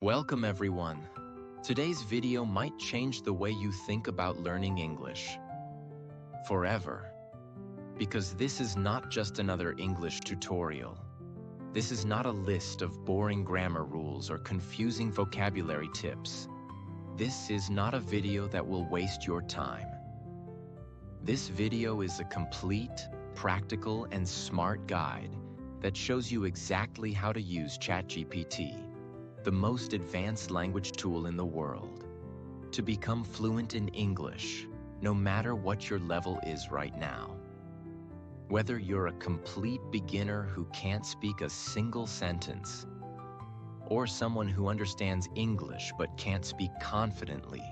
Welcome everyone. Today's video might change the way you think about learning English forever. Because this is not just another English tutorial. This is not a list of boring grammar rules or confusing vocabulary tips. This is not a video that will waste your time. This video is a complete, practical, and smart guide that shows you exactly how to use ChatGPT, the most advanced language tool in the world, to become fluent in English, no matter what your level is right now. Whether you're a complete beginner who can't speak a single sentence, or someone who understands English but can't speak confidently,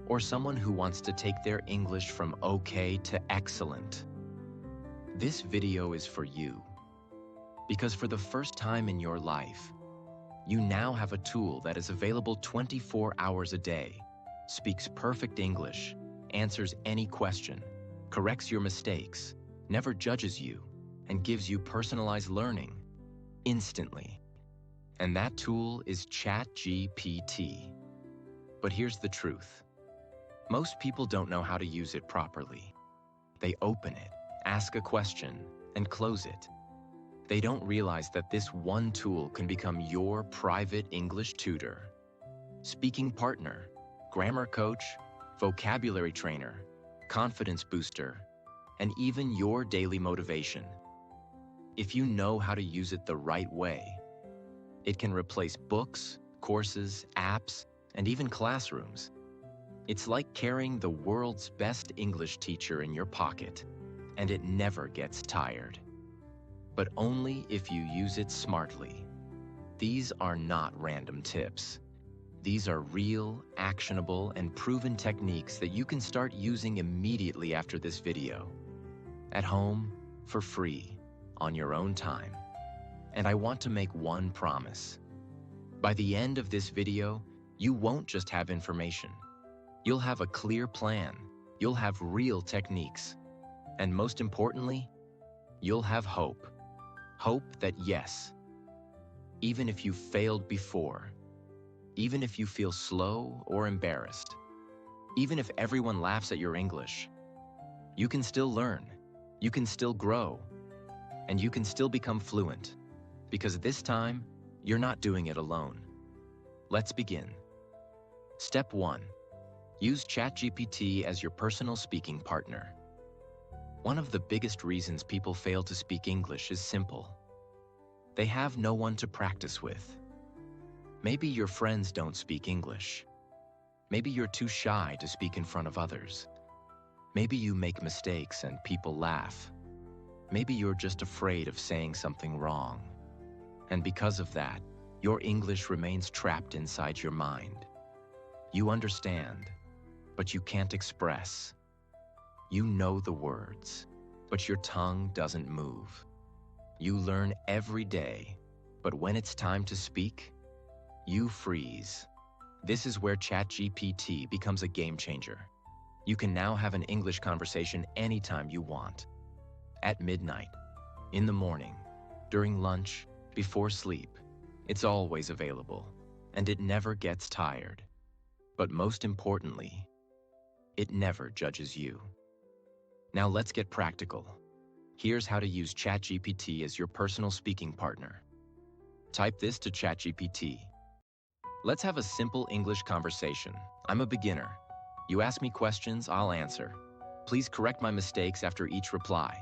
or someone who wants to take their English from okay to excellent, this video is for you. Because for the first time in your life, you now have a tool that is available 24 hours a day, speaks perfect English, answers any question, corrects your mistakes, never judges you, and gives you personalized learning instantly. And that tool is ChatGPT. But here's the truth. Most people don't know how to use it properly. They open it, ask a question, and close it. They don't realize that this one tool can become your private English tutor, speaking partner, grammar coach, vocabulary trainer, confidence booster, and even your daily motivation. If you know how to use it the right way, it can replace books, courses, apps, and even classrooms. It's like carrying the world's best English teacher in your pocket, and it never gets tired. But only if you use it smartly. These are not random tips. These are real, actionable, and proven techniques that you can start using immediately after this video. At home, for free, on your own time. And I want to make one promise. By the end of this video, you won't just have information. You'll have a clear plan. You'll have real techniques. And most importantly, you'll have hope. Hope that yes, even if you failed before, even if you feel slow or embarrassed, even if everyone laughs at your English, you can still learn, you can still grow, and you can still become fluent, because this time, you're not doing it alone. Let's begin. Step 1. Use ChatGPT as your personal speaking partner. One of the biggest reasons people fail to speak English is simple. They have no one to practice with. Maybe your friends don't speak English. Maybe you're too shy to speak in front of others. Maybe you make mistakes and people laugh. Maybe you're just afraid of saying something wrong. And because of that, your English remains trapped inside your mind. You understand, but you can't express. You know the words, but your tongue doesn't move. You learn every day, but when it's time to speak, you freeze. This is where ChatGPT becomes a game changer. You can now have an English conversation anytime you want. At midnight, in the morning, during lunch, before sleep. It's always available, and it never gets tired. But most importantly, it never judges you. Now let's get practical. Here's how to use ChatGPT as your personal speaking partner. Type this to ChatGPT. Let's have a simple English conversation. I'm a beginner. You ask me questions, I'll answer. Please correct my mistakes after each reply.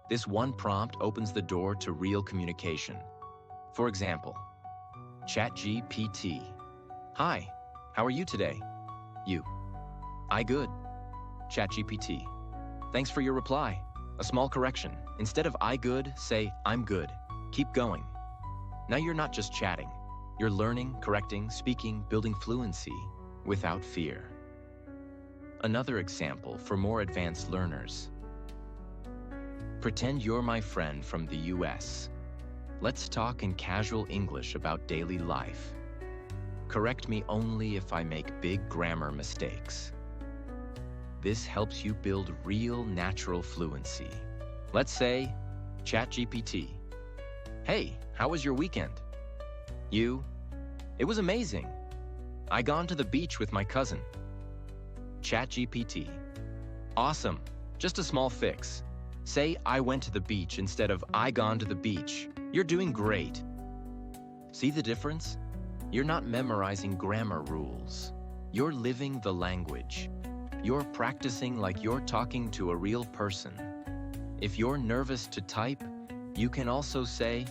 This one prompt opens the door to real communication. For example, ChatGPT. Hi, how are you today? You. I good. ChatGPT. Thanks for your reply. A small correction. Instead of I good, say I'm good. Keep going. Now you're not just chatting. You're learning, correcting, speaking, building fluency without fear. Another example for more advanced learners. Pretend you're my friend from the US. Let's talk in casual English about daily life. Correct me only if I make big grammar mistakes. This helps you build real natural fluency. Let's say, ChatGPT. Hey, how was your weekend? You, It was amazing. I gone to the beach with my cousin. ChatGPT. Awesome. Just a small fix. Say I went to the beach instead of I gone to the beach. You're doing great. See the difference? You're not memorizing grammar rules. You're living the language. You're practicing like you're talking to a real person. If you're nervous to type, you can also say,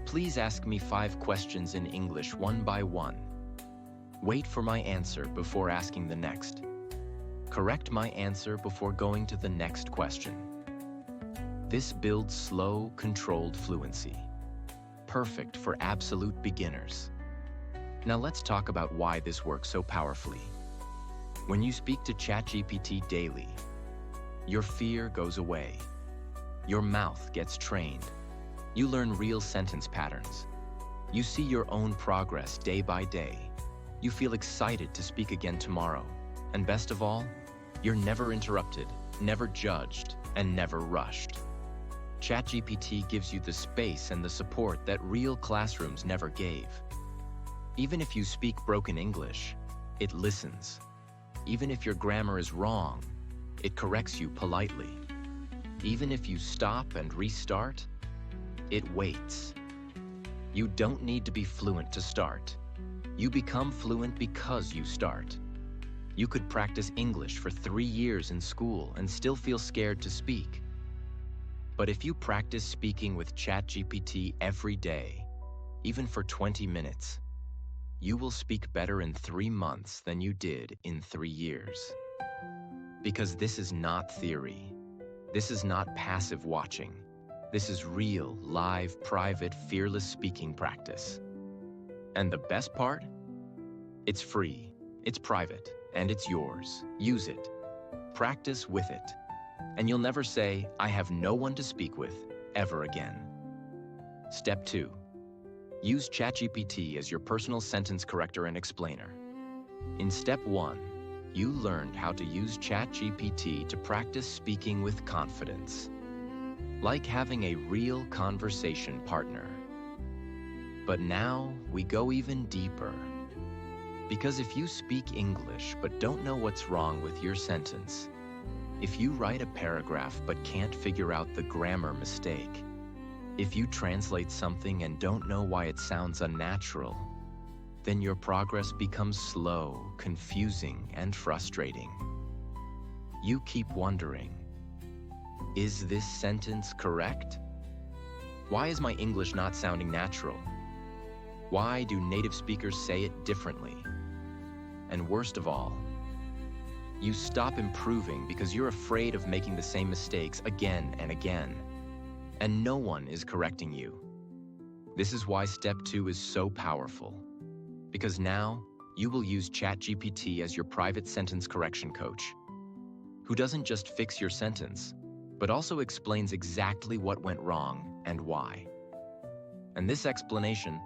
"Please ask me 5 questions in English one by one. Wait for my answer before asking the next. Correct my answer before going to the next question." This builds slow, controlled fluency. Perfect for absolute beginners. Now let's talk about why this works so powerfully. When you speak to ChatGPT daily, your fear goes away. Your mouth gets trained. You learn real sentence patterns. You see your own progress day by day. You feel excited to speak again tomorrow. And best of all, you're never interrupted, never judged, and never rushed. ChatGPT gives you the space and the support that real classrooms never gave. Even if you speak broken English, it listens. Even if your grammar is wrong, it corrects you politely. Even if you stop and restart, it waits. You don't need to be fluent to start. You become fluent because you start. You could practice English for 3 years in school and still feel scared to speak. But if you practice speaking with ChatGPT every day, even for 20 minutes, you will speak better in 3 months than you did in 3 years. Because this is not theory. This is not passive watching. This is real, live, private, fearless speaking practice. And the best part? It's free, it's private, and it's yours. Use it. Practice with it. And you'll never say, "I have no one to speak with," ever again. Step 2. Use ChatGPT as your personal sentence corrector and explainer. In Step 1, you learned how to use ChatGPT to practice speaking with confidence, like having a real conversation partner. But now we go even deeper. Because if you speak English but don't know what's wrong with your sentence, if you write a paragraph but can't figure out the grammar mistake, if you translate something and don't know why it sounds unnatural, then your progress becomes slow, confusing, and frustrating. You keep wondering, is this sentence correct? Why is my English not sounding natural? Why do native speakers say it differently? And worst of all, you stop improving because you're afraid of making the same mistakes again and again, and no one is correcting you. This is why Step 2 is so powerful, because now you will use ChatGPT as your private sentence correction coach, who doesn't just fix your sentence, but also explains exactly what went wrong and why. And this explanation,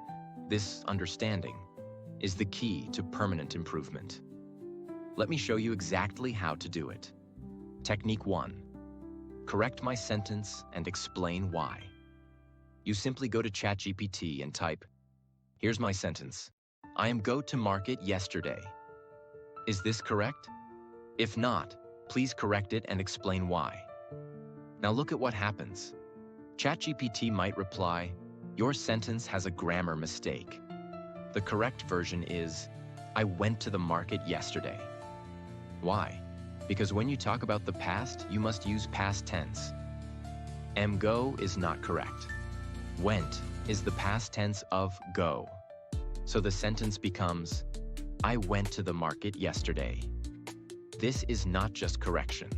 this understanding, is the key to permanent improvement. Let me show you exactly how to do it. Technique 1. Correct my sentence and explain why. You simply go to ChatGPT and type, "Here's my sentence. I am go to market yesterday." Is this correct? If not, please correct it and explain why. Now look at what happens. ChatGPT might reply, "Your sentence has a grammar mistake." The correct version is, "I went to the market yesterday." Why? Because when you talk about the past, you must use past tense. Go is not correct. Went is the past tense of go. So the sentence becomes, "I went to the market yesterday." This is not just correction.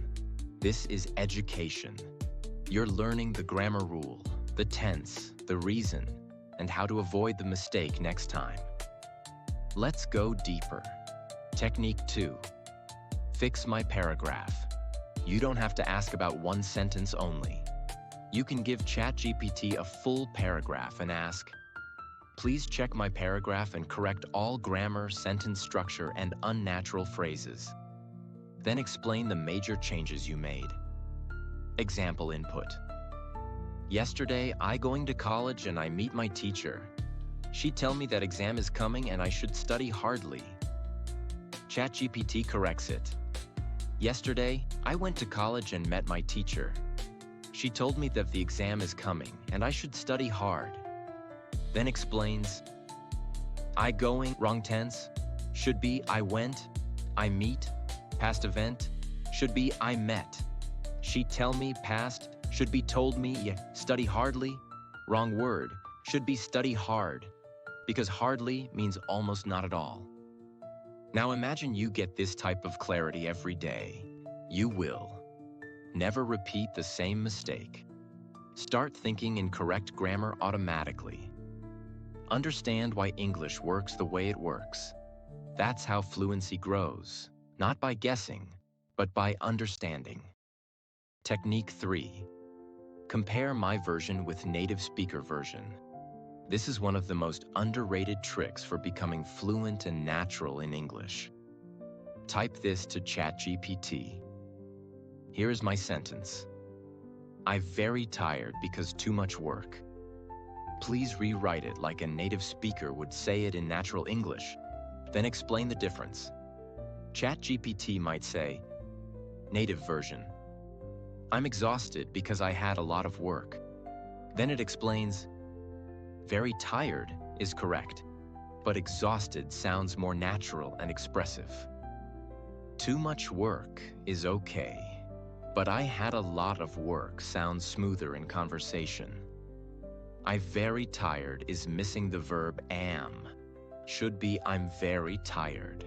This is education. You're learning the grammar rule, the tense, the reason, and how to avoid the mistake next time. Let's go deeper. Technique 2. Fix my paragraph. You don't have to ask about one sentence only. You can give ChatGPT a full paragraph and ask, "Please check my paragraph and correct all grammar, sentence structure, and unnatural phrases." Then explain the major changes you made. Example input. "Yesterday, I going to college and I meet my teacher. She tell me that exam is coming and I should study hardly. ChatGPT corrects it. Yesterday, I went to college and met my teacher. She told me that the exam is coming and I should study hard. Then explains, I going, wrong tense, should be I went, I meet, past event, should be I met. She tell me past, should be told me, yeah, study hardly, wrong word, should be study hard, because hardly means almost not at all. Now imagine you get this type of clarity every day. You will never repeat the same mistake. Start thinking in correct grammar automatically. Understand why English works the way it works. That's how fluency grows, not by guessing, but by understanding. Technique 3. Compare my version with native speaker version. This is one of the most underrated tricks for becoming fluent and natural in English. Type this to ChatGPT. Here is my sentence. I'm very tired because too much work. Please rewrite it like a native speaker would say it in natural English, then explain the difference. ChatGPT might say, native version. I'm exhausted because I had a lot of work. Then it explains, very tired is correct, but exhausted sounds more natural and expressive. Too much work is okay, but I had a lot of work sounds smoother in conversation. I very tired is missing the verb am. Should be I'm very tired.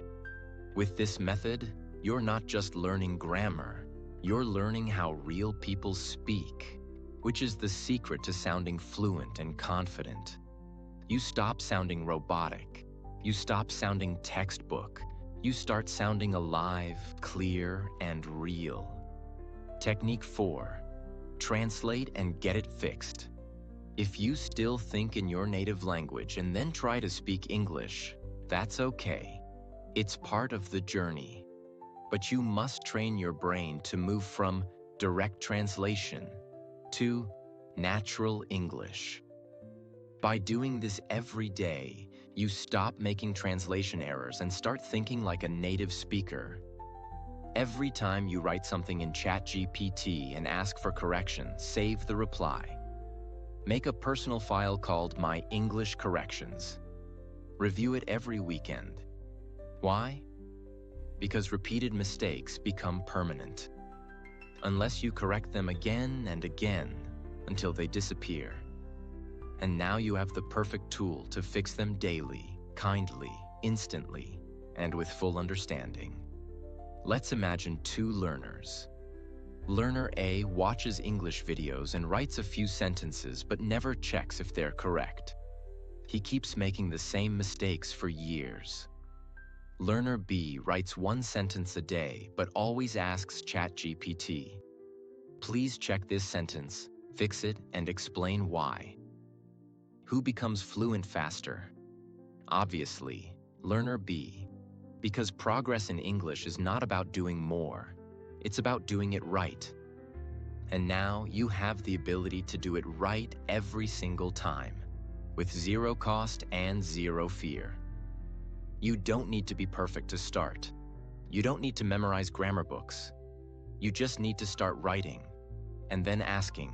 With this method, you're not just learning grammar, you're learning how real people speak, which is the secret to sounding fluent and confident. You stop sounding robotic. You stop sounding textbook. You start sounding alive, clear, and real. Technique 4. Translate and get it fixed. If you still think in your native language and then try to speak English, that's okay. It's part of the journey. But you must train your brain to move from direct translation to natural English. By doing this every day, you stop making translation errors and start thinking like a native speaker. Every time you write something in ChatGPT and ask for correction, save the reply. Make a personal file called My English Corrections. Review it every weekend. Why? Because repeated mistakes become permanent. Unless you correct them again and again until they disappear. And now you have the perfect tool to fix them daily, kindly, instantly, and with full understanding. Let's imagine two learners. Learner A watches English videos and writes a few sentences but never checks if they're correct. He keeps making the same mistakes for years. Learner B writes one sentence a day but always asks ChatGPT, please check this sentence, fix it, and explain why. Who becomes fluent faster? Obviously, Learner B, because progress in English is not about doing more, it's about doing it right. And now you have the ability to do it right every single time, with zero cost and zero fear. You don't need to be perfect to start. You don't need to memorize grammar books. You just need to start writing, and then asking,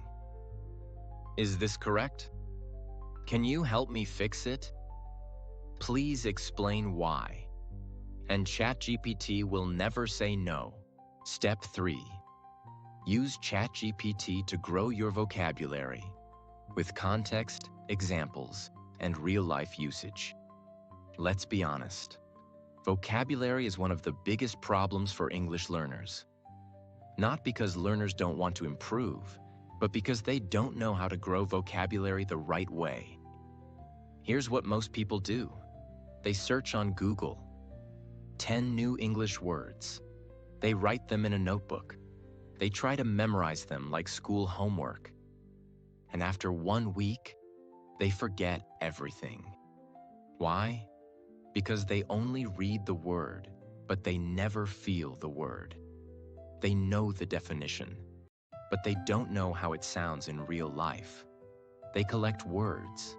is this correct? Can you help me fix it? Please explain why. And ChatGPT will never say no. Step 3. Use ChatGPT to grow your vocabulary with context, examples, and real-life usage. Let's be honest. Vocabulary is one of the biggest problems for English learners. Not because learners don't want to improve, but because they don't know how to grow vocabulary the right way. Here's what most people do. They search on Google. 10 new English words. They write them in a notebook. They try to memorize them like school homework. And after 1 week, they forget everything. Why? Because they only read the word, but they never feel the word. They know the definition, but they don't know how it sounds in real life. They collect words.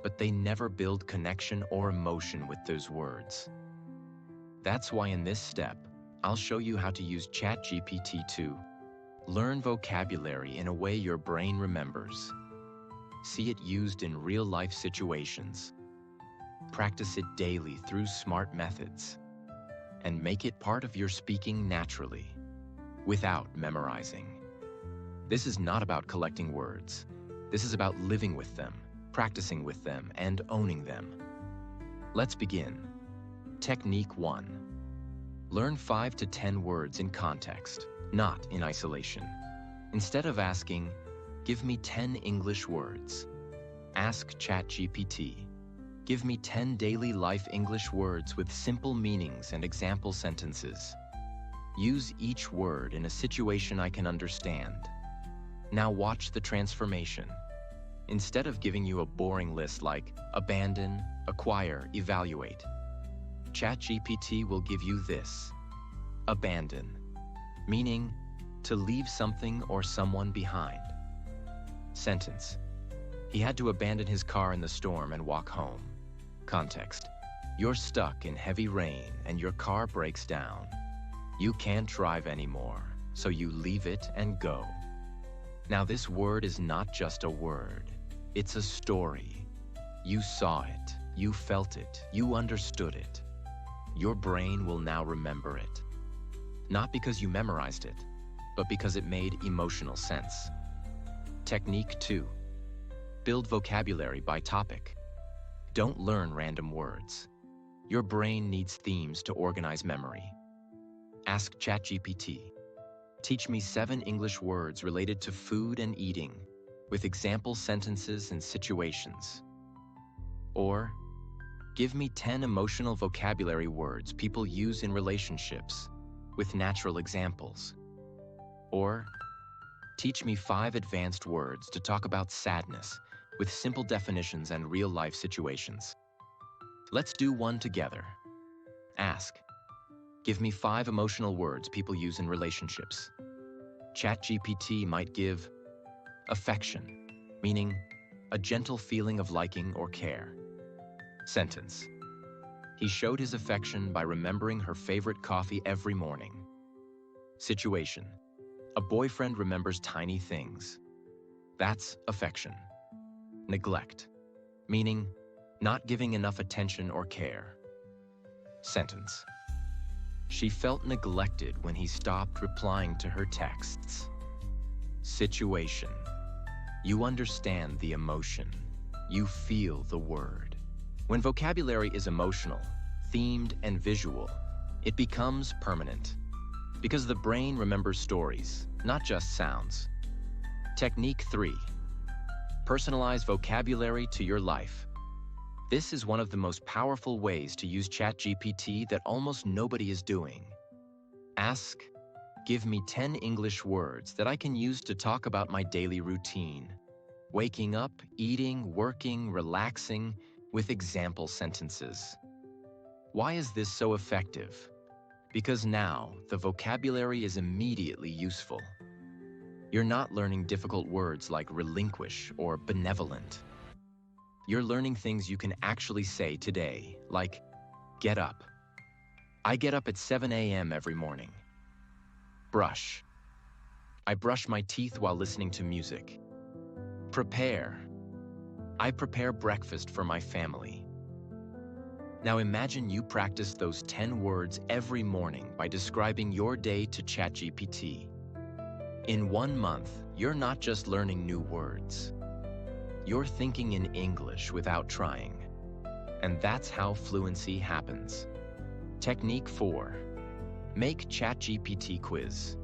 but they never build connection or emotion with those words. That's why in this step, I'll show you how to use ChatGPT to learn vocabulary in a way your brain remembers. See it used in real-life situations. Practice it daily through smart methods. And make it part of your speaking naturally, without memorizing. This is not about collecting words. This is about living with them, practicing with them, and owning them. Let's begin. Technique 1. Learn 5 to 10 words in context, not in isolation. Instead of asking, "Give me 10 English words," ask ChatGPT, "Give me 10 daily life English words with simple meanings and example sentences." Use each word in a situation I can understand. Now watch the transformation. Instead of giving you a boring list like abandon, acquire, evaluate, ChatGPT will give you this: abandon, meaning to leave something or someone behind. Sentence: he had to abandon his car in the storm and walk home. Context: you're stuck in heavy rain and your car breaks down. You can't drive anymore, so you leave it and go. Now this word is not just a word, it's a story. You saw it, you felt it, you understood it. Your brain will now remember it. Not because you memorized it, but because it made emotional sense. Technique 2. Build vocabulary by topic. Don't learn random words. Your brain needs themes to organize memory. Ask ChatGPT, "Teach me 7 English words related to food and eating, with example sentences and situations." Or, "Give me 10 emotional vocabulary words people use in relationships, with natural examples." Or, "Teach me 5 advanced words to talk about sadness, with simple definitions and real-life situations." Let's do one together. Ask, "Give me 5 emotional words people use in relationships." ChatGPT might give affection, meaning a gentle feeling of liking or care. Sentence: he showed his affection by remembering her favorite coffee every morning. Situation: a boyfriend remembers tiny things. That's affection. Neglect, meaning not giving enough attention or care. Sentence: she felt neglected when he stopped replying to her texts. Situation: you understand the emotion. You feel the word. When vocabulary is emotional, themed, and visual, it becomes permanent. Because the brain remembers stories, not just sounds. Technique 3. Personalize vocabulary to your life. This is one of the most powerful ways to use ChatGPT that almost nobody is doing. Ask, "Give me 10 English words that I can use to talk about my daily routine. Waking up, eating, working, relaxing, with example sentences." Why is this so effective? Because now, the vocabulary is immediately useful. You're not learning difficult words like relinquish or benevolent. You're learning things you can actually say today, like get up. I get up at 7 a.m. every morning. Brush. I brush my teeth while listening to music. Prepare. I prepare breakfast for my family. Now imagine you practice those 10 words every morning by describing your day to ChatGPT. In 1 month, you're not just learning new words. You're thinking in English without trying. And that's how fluency happens. Technique 4. Make ChatGPT quiz.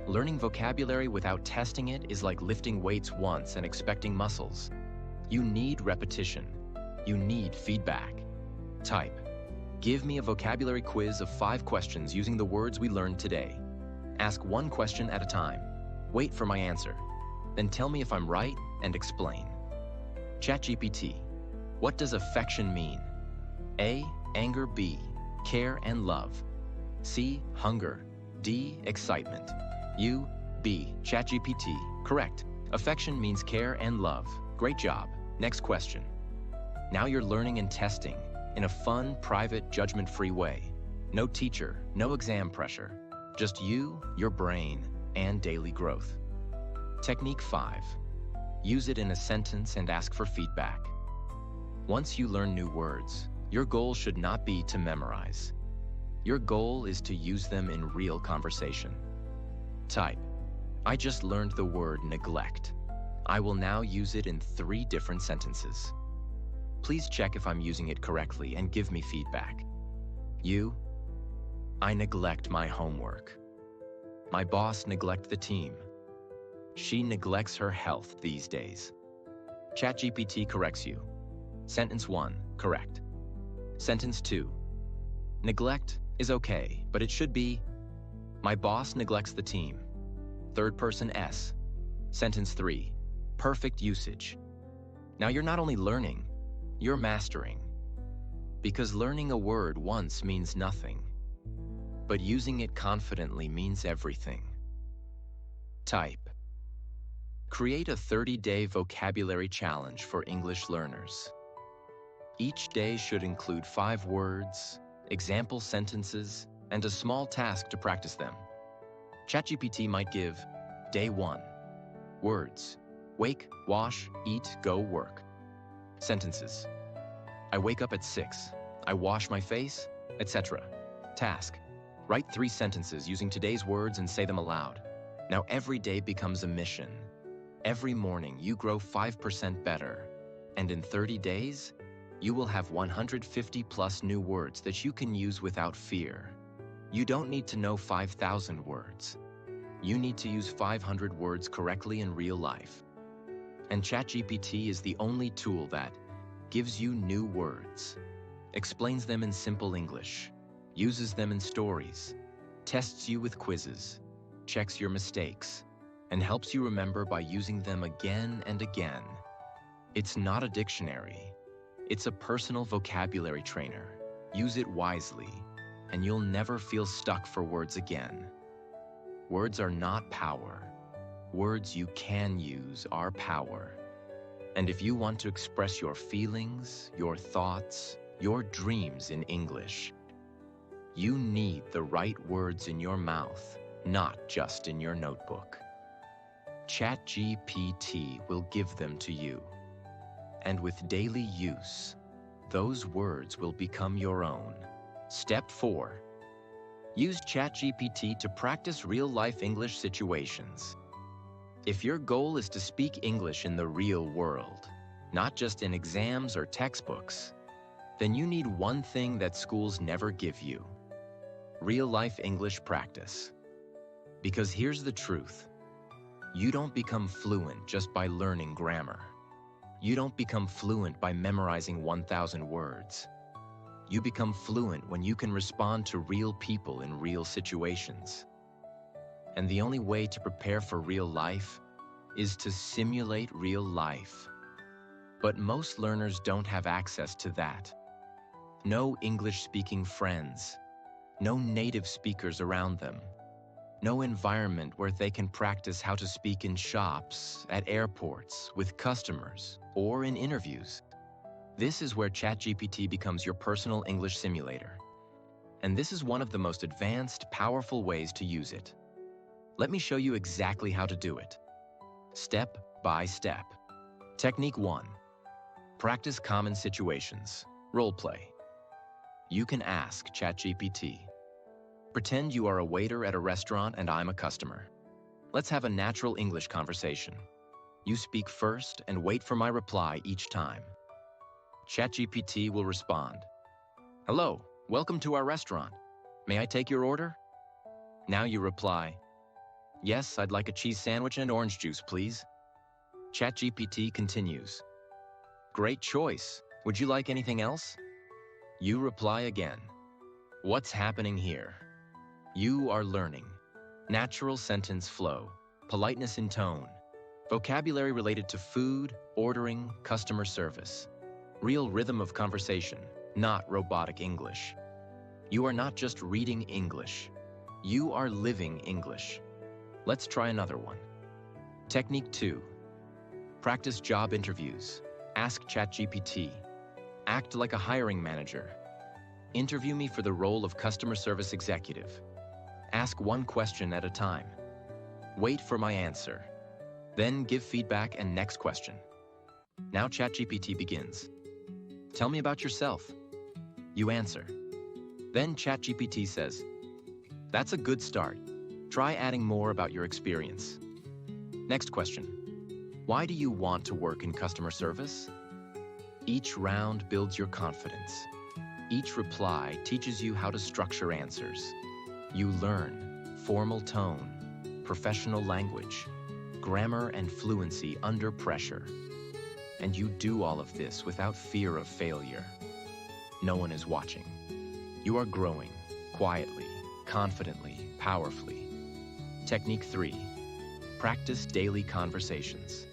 Learning vocabulary without testing it is like lifting weights once and expecting muscles. You need repetition. You need feedback. Type, "Give me a vocabulary quiz of 5 questions using the words we learned today." Ask 1 question at a time. Wait for my answer. Then tell me if I'm right and explain. ChatGPT, what does affection mean? A, anger. B, care and love. C, hunger. D, excitement. U, B, ChatGPT, correct. Affection means care and love. Great job. Next question. Now you're learning and testing in a fun, private, judgment-free way. No teacher, no exam pressure, just you, your brain, and daily growth. Technique 5. Use it in a sentence and ask for feedback. Once you learn new words, your goal should not be to memorize. Your goal is to use them in real conversation. Type, I just learned the word neglect. I will now use it in 3 different sentences. Please check if I'm using it correctly and give me feedback. You, I neglect my homework. My boss neglects the team. She neglects her health these days. ChatGPT corrects you. Sentence 1, correct. Sentence 2, neglect is okay, but it should be, my boss neglects the team. Third person S. Sentence 3, perfect usage. Now you're not only learning, you're mastering. Because learning a word once means nothing, but using it confidently means everything. Type. Create a 30-day vocabulary challenge for English learners. Each day should include 5 words, example sentences, and a small task to practice them. ChatGPT might give, Day 1, words, wake, wash, eat, go, work. Sentences, I wake up at 6, I wash my face, etc. Task, write 3 sentences using today's words and say them aloud. Now every day becomes a mission. Every morning you grow 5% better, and in 30 days, you will have 150 plus new words that you can use without fear. You don't need to know 5,000 words. You need to use 500 words correctly in real life. And ChatGPT is the only tool that gives you new words, explains them in simple English, uses them in stories, tests you with quizzes, checks your mistakes, and helps you remember by using them again and again. It's not a dictionary. It's a personal vocabulary trainer. Use it wisely, and you'll never feel stuck for words again. Words are not power. Words you can use are power. And if you want to express your feelings, your thoughts, your dreams in English, you need the right words in your mouth, not just in your notebook. ChatGPT will give them to you. And with daily use, those words will become your own. Step 4. Use ChatGPT to practice real-life English situations. If your goal is to speak English in the real world, not just in exams or textbooks, then you need one thing that schools never give you: real-life English practice. Because here's the truth. You don't become fluent just by learning grammar. You don't become fluent by memorizing 1,000 words. You become fluent when you can respond to real people in real situations. And the only way to prepare for real life is to simulate real life. But most learners don't have access to that. No English-speaking friends, no native speakers around them, no environment where they can practice how to speak in shops, at airports, with customers, or in interviews. This is where ChatGPT becomes your personal English simulator. And this is one of the most advanced, powerful ways to use it. Let me show you exactly how to do it. Step by step. Technique 1. Practice common situations. Role play. You can ask ChatGPT. Pretend you are a waiter at a restaurant and I'm a customer. Let's have a natural English conversation. You speak first and wait for my reply each time. ChatGPT will respond. Hello, welcome to our restaurant. May I take your order? Now you reply, yes, I'd like a cheese sandwich and orange juice, please. ChatGPT continues. Great choice. Would you like anything else? You reply again. What's happening here? You are learning. Natural sentence flow, politeness in tone, vocabulary related to food, ordering, customer service. Real rhythm of conversation, not robotic English. You are not just reading English. You are living English. Let's try another one. Technique 2. Practice job interviews. Ask ChatGPT. Act like a hiring manager. Interview me for the role of customer service executive. Ask one question at a time. Wait for my answer. Then give feedback and next question. Now ChatGPT begins. Tell me about yourself. You answer. Then ChatGPT says, that's a good start. Try adding more about your experience. Next question. Why do you want to work in customer service? Each round builds your confidence. Each reply teaches you how to structure answers. You learn formal tone, professional language, grammar and fluency under pressure. And you do all of this without fear of failure. No one is watching. You are growing quietly, confidently, powerfully. Technique 3. Practice daily conversations.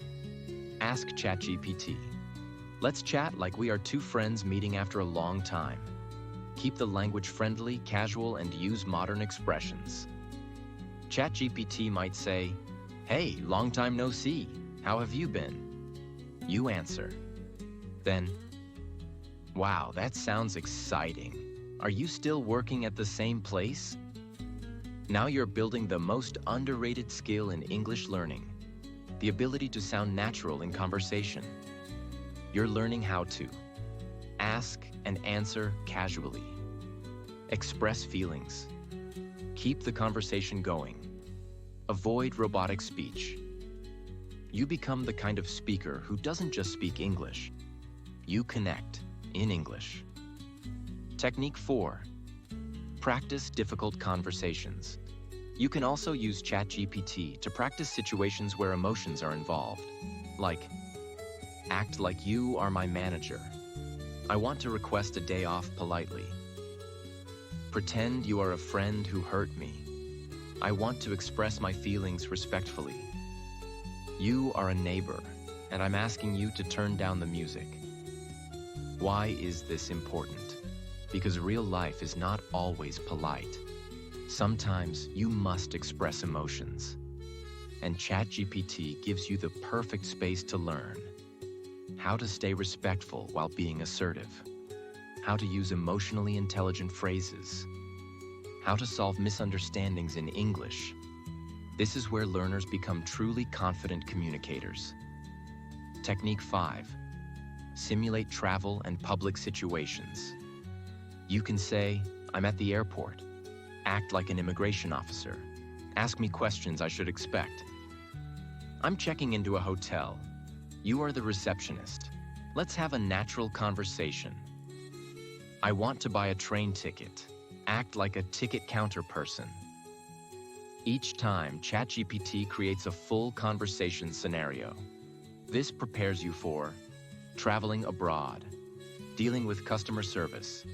Ask ChatGPT. Let's chat like we are two friends meeting after a long time. Keep the language friendly, casual, and use modern expressions. ChatGPT might say, hey, long time no see. How have you been? You answer. Then, wow, that sounds exciting. Are you still working at the same place? Now you're building the most underrated skill in English learning, the ability to sound natural in conversation. You're learning how to ask and answer casually, express feelings, keep the conversation going, avoid robotic speech. You become the kind of speaker who doesn't just speak English. You connect in English. Technique 4. Practice difficult conversations. You can also use ChatGPT to practice situations where emotions are involved, like, act like you are my manager. I want to request a day off politely. Pretend you are a friend who hurt me. I want to express my feelings respectfully. You are a neighbor, and I'm asking you to turn down the music. Why is this important? Because real life is not always polite. Sometimes you must express emotions. And ChatGPT gives you the perfect space to learn. How to stay respectful while being assertive. How to use emotionally intelligent phrases. How to solve misunderstandings in English. This is where learners become truly confident communicators. Technique 5. Simulate travel and public situations. You can say, I'm at the airport. Act like an immigration officer. Ask me questions I should expect. I'm checking into a hotel. You are the receptionist. Let's have a natural conversation. I want to buy a train ticket. Act like a ticket counter person. Each time, ChatGPT creates a full conversation scenario. This prepares you for traveling abroad, dealing with customer service,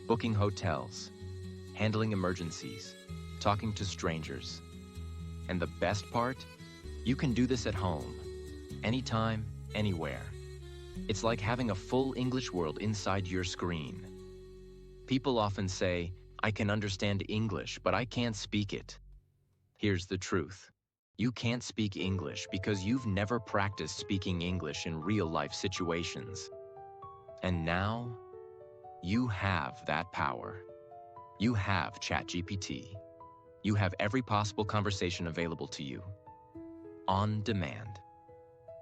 booking hotels, handling emergencies, talking to strangers. And the best part? You can do this at home, anytime, anywhere. It's like having a full English world inside your screen. People often say, I can understand English, but I can't speak it. Here's the truth. You can't speak English because you've never practiced speaking English in real-life situations. And now, you have that power. You have ChatGPT. You have every possible conversation available to you, on demand.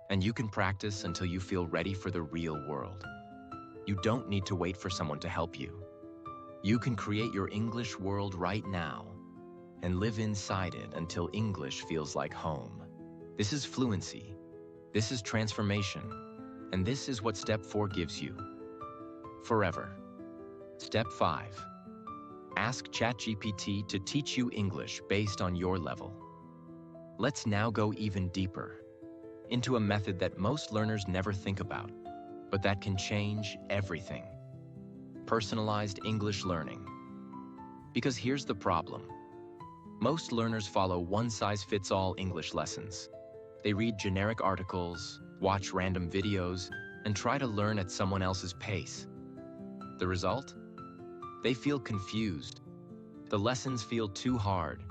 And you can practice until you feel ready for the real world. You don't need to wait for someone to help you. You can create your English world right now and live inside it until English feels like home. This is fluency. This is transformation. And this is what Step 4 gives you. Forever. Step 5. Ask ChatGPT to teach you English based on your level. Let's now go even deeper into a method that most learners never think about, but that can change everything. Personalized English learning. Because here's the problem. Most learners follow one-size-fits-all English lessons. They read generic articles, watch random videos, and try to learn at someone else's pace. The result? They feel confused. The lessons feel too hard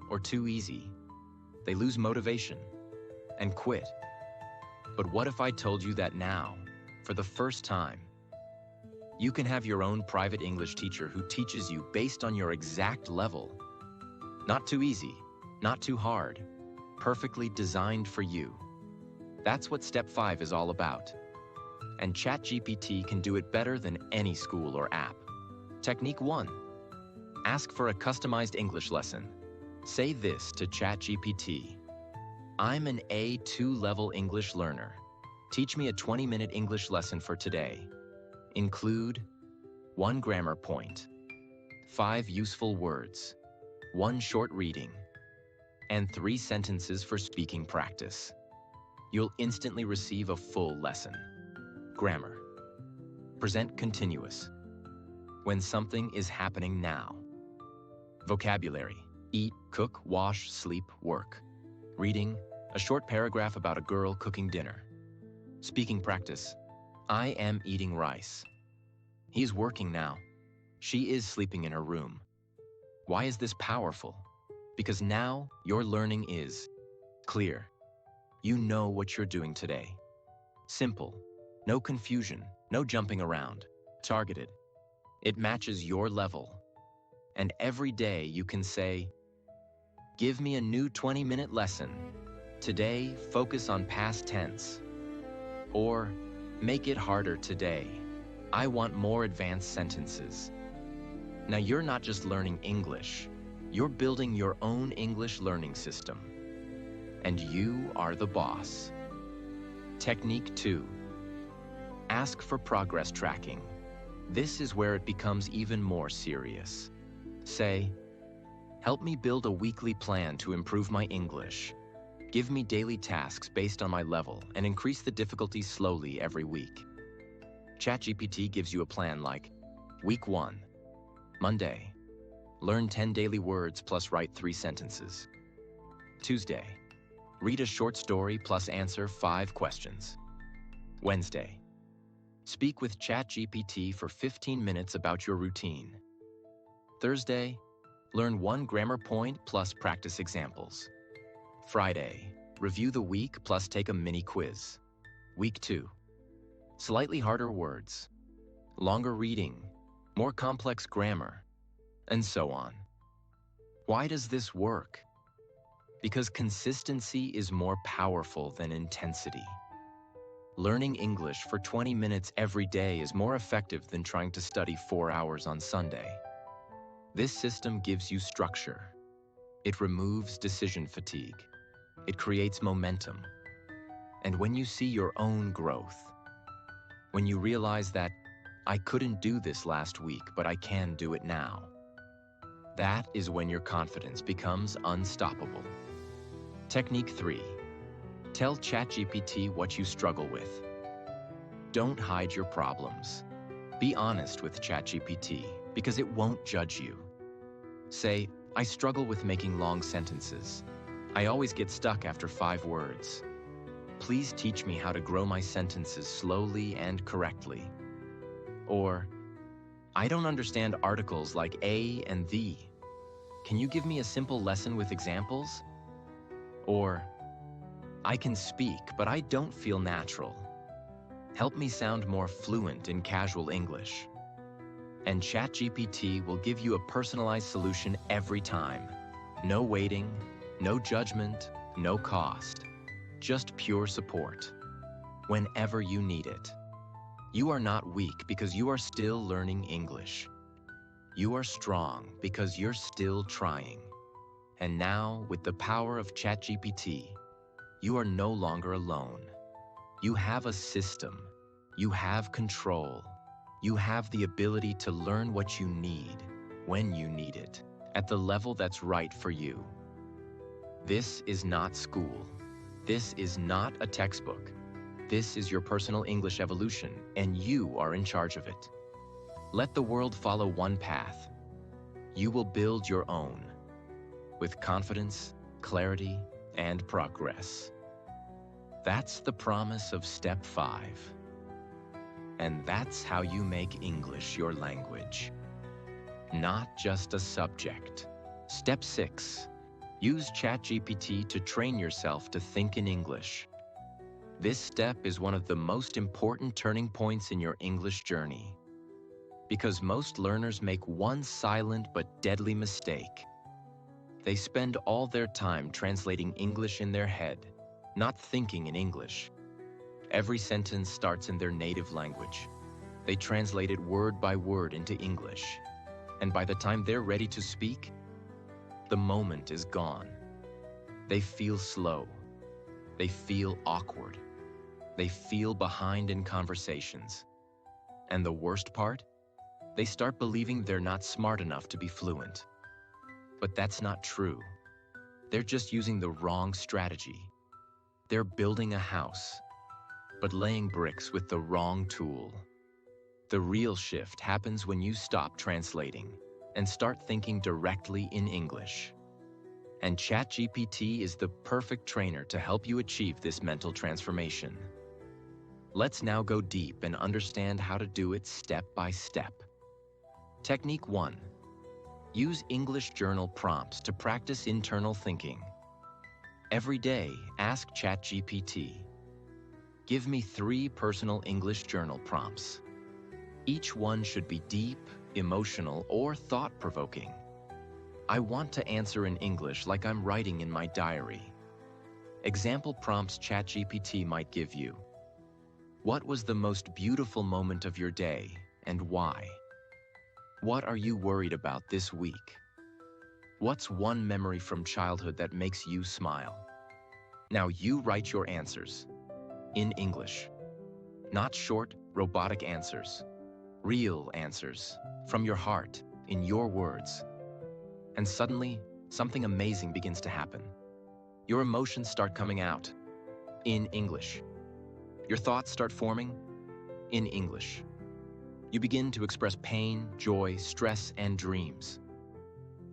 or too easy. They lose motivation and quit. But what if I told you that now, for the first time, You can have your own private English teacher who teaches you based on your exact level. Not too easy, not too hard, perfectly designed for you. That's what Step 5 is all about. And ChatGPT can do it better than any school or app. Technique 1. Ask for a customized English lesson. Say this to ChatGPT. I'm an A2 level English learner. Teach me a 20-minute English lesson for today. Include 1 grammar point, 5 useful words, 1 short reading, and 3 sentences for speaking practice. You'll instantly receive a full lesson. Grammar. Present continuous. When something is happening now. Vocabulary. Eat, cook, wash, sleep, work. Reading. A short paragraph about a girl cooking dinner. Speaking practice. I am eating rice. He's working now. She is sleeping in her room. Why is this powerful? Because now your learning is clear. You know what you're doing today. Simple. No confusion. No jumping around. Targeted. It matches your level. And every day you can say, give me a new 20-minute lesson. Today, focus on past tense. Or, make it harder today. I want more advanced sentences. Now you're not just learning English, you're building your own English learning system. And you are the boss. Technique 2. Ask for progress tracking. This is where it becomes even more serious. Say, help me build a weekly plan to improve my English. Give me daily tasks based on my level and increase the difficulty slowly every week. ChatGPT gives you a plan like, Week 1, Monday, learn 10 daily words plus write 3 sentences. Tuesday, read a short story plus answer 5 questions. Wednesday, speak with ChatGPT for 15 minutes about your routine. Thursday, learn 1 grammar point plus practice examples. Friday, review the week plus take a mini quiz. Week 2, slightly harder words, longer reading, more complex grammar, and so on. Why does this work? Because consistency is more powerful than intensity. Learning English for 20 minutes every day is more effective than trying to study 4 hours on Sunday. This system gives you structure. It removes decision fatigue. It creates momentum. And when you see your own growth, when you realize that I couldn't do this last week, but I can do it now, that is when your confidence becomes unstoppable. Technique 3. Tell ChatGPT what you struggle with. Don't hide your problems. Be honest with ChatGPT because it won't judge you. Say, I struggle with making long sentences. I always get stuck after 5 words. Please teach me how to grow my sentences slowly and correctly. Or, I don't understand articles like a and the. Can you give me a simple lesson with examples? Or, I can speak, but I don't feel natural. Help me sound more fluent in casual English. And ChatGPT will give you a personalized solution every time. No waiting, no judgment, no cost. Just pure support. Whenever you need it. You are not weak because you are still learning English. You are strong because you're still trying. And now, with the power of ChatGPT, you are no longer alone. You have a system. You have control. You have the ability to learn what you need, when you need it, at the level that's right for you. This is not school. This is not a textbook. This is your personal English evolution, and you are in charge of it. Let the world follow one path. You will build your own, with confidence, clarity, and progress. That's the promise of Step 5. And that's how you make English your language. Not just a subject. Step 6. Use ChatGPT to train yourself to think in English. This step is one of the most important turning points in your English journey. Because most learners make one silent but deadly mistake. They spend all their time translating English in their head, not thinking in English. Every sentence starts in their native language. They translate it word by word into English. And by the time they're ready to speak, the moment is gone. They feel slow. They feel awkward. They feel behind in conversations. And the worst part? They start believing they're not smart enough to be fluent. But that's not true. They're just using the wrong strategy. They're building a house, but laying bricks with the wrong tool. The real shift happens when you stop translating and start thinking directly in English. And ChatGPT is the perfect trainer to help you achieve this mental transformation. Let's now go deep and understand how to do it step by step. Technique 1. Use English journal prompts to practice internal thinking. Every day, ask ChatGPT, "Give me 3 personal English journal prompts." Each one should be deep, emotional, or thought-provoking. I want to answer in English like I'm writing in my diary. Example prompts ChatGPT might give you. What was the most beautiful moment of your day, and why? What are you worried about this week? What's one memory from childhood that makes you smile? Now you write your answers in English. Not short, robotic answers. Real answers from your heart, in your words. And suddenly, something amazing begins to happen. Your emotions start coming out in English. Your thoughts start forming in English. You begin to express pain, joy, stress, and dreams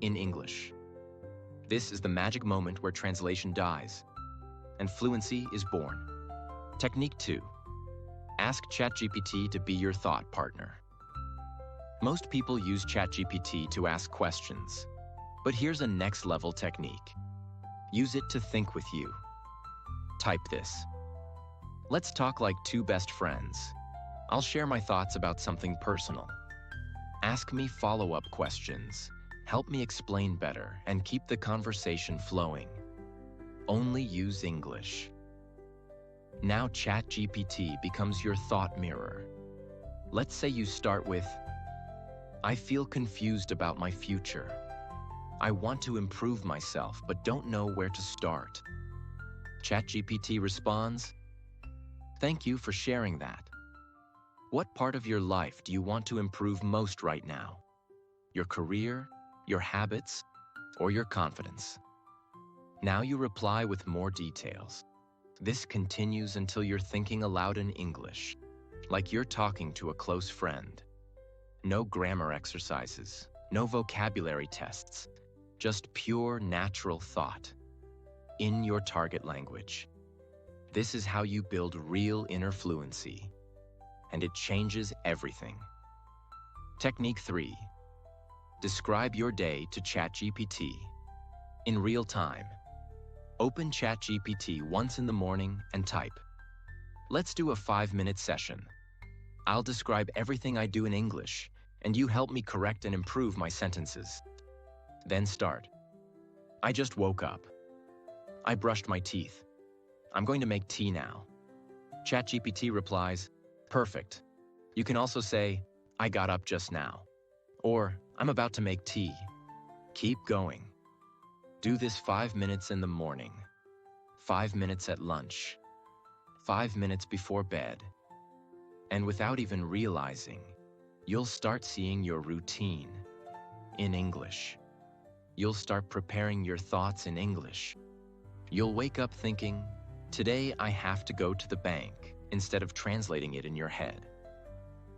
in English. This is the magic moment where translation dies and fluency is born. Technique 2. Ask ChatGPT to be your thought partner. Most people use ChatGPT to ask questions, but here's a next-level technique. Use it to think with you. Type this. Let's talk like 2 best friends. I'll share my thoughts about something personal. Ask me follow-up questions. Help me explain better and keep the conversation flowing. Only use English. Now ChatGPT becomes your thought mirror. Let's say you start with, "I feel confused about my future. I want to improve myself but don't know where to start." ChatGPT responds, "Thank you for sharing that. What part of your life do you want to improve most right now? Your career, your habits, or your confidence?" Now you reply with more details. This continues until you're thinking aloud in English, like you're talking to a close friend. No grammar exercises, no vocabulary tests, just pure natural thought in your target language. This is how you build real inner fluency, and it changes everything. Technique 3. Describe your day to ChatGPT in real time. Open ChatGPT once in the morning and type, "Let's do a 5-minute session. I'll describe everything I do in English, and you help me correct and improve my sentences." Then start. "I just woke up. I brushed my teeth. I'm going to make tea now." ChatGPT replies, "Perfect." You can also say, "I got up just now," or "I'm about to make tea." Keep going. Do this 5 minutes in the morning, 5 minutes at lunch, 5 minutes before bed. And without even realizing, you'll start seeing your routine in English. You'll start preparing your thoughts in English. You'll wake up thinking, "Today I have to go to the bank," instead of translating it in your head.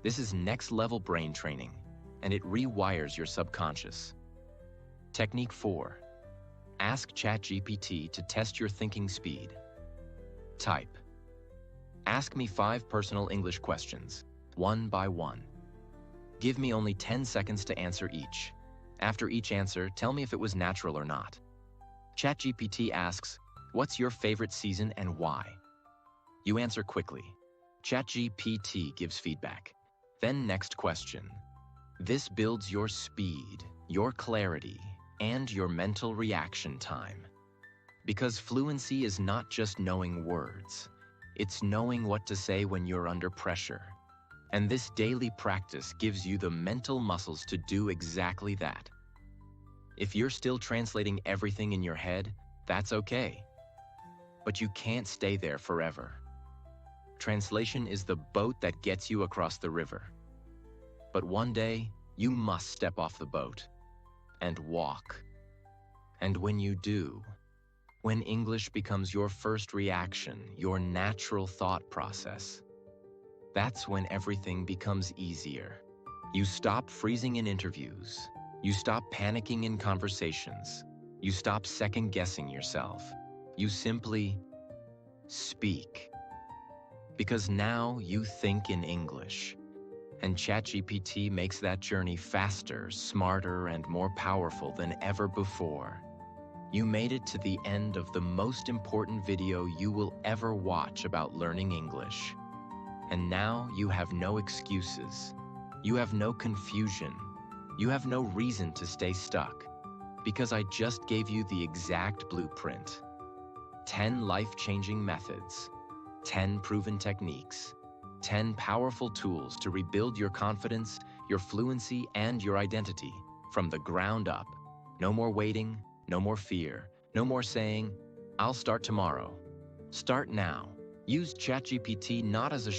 This is next-level brain training, and it rewires your subconscious. Technique 4. Ask ChatGPT to test your thinking speed. Type, "Ask me 5 personal English questions, one by one. Give me only 10 seconds to answer each. After each answer, tell me if it was natural or not." ChatGPT asks, "What's your favorite season and why?" You answer quickly. ChatGPT gives feedback. Then next question. This builds your speed, your clarity, and your mental reaction time. Because fluency is not just knowing words, it's knowing what to say when you're under pressure. And this daily practice gives you the mental muscles to do exactly that. If you're still translating everything in your head, that's okay. But you can't stay there forever. Translation is the boat that gets you across the river. But one day, you must step off the boat and walk. And when you do, when English becomes your first reaction, your natural thought process, that's when everything becomes easier. You stop freezing in interviews. You stop panicking in conversations. You stop second-guessing yourself. You simply speak. Because now you think in English. And ChatGPT makes that journey faster, smarter, and more powerful than ever before. You made it to the end of the most important video you will ever watch about learning English. And now you have no excuses. You have no confusion. You have no reason to stay stuck. Because I just gave you the exact blueprint. 10 life-changing methods, 10 proven techniques, 10 powerful tools to rebuild your confidence, your fluency, and your identity from the ground up. No more waiting, no more fear, no more saying, "I'll start tomorrow." Start now. Use ChatGPT not as a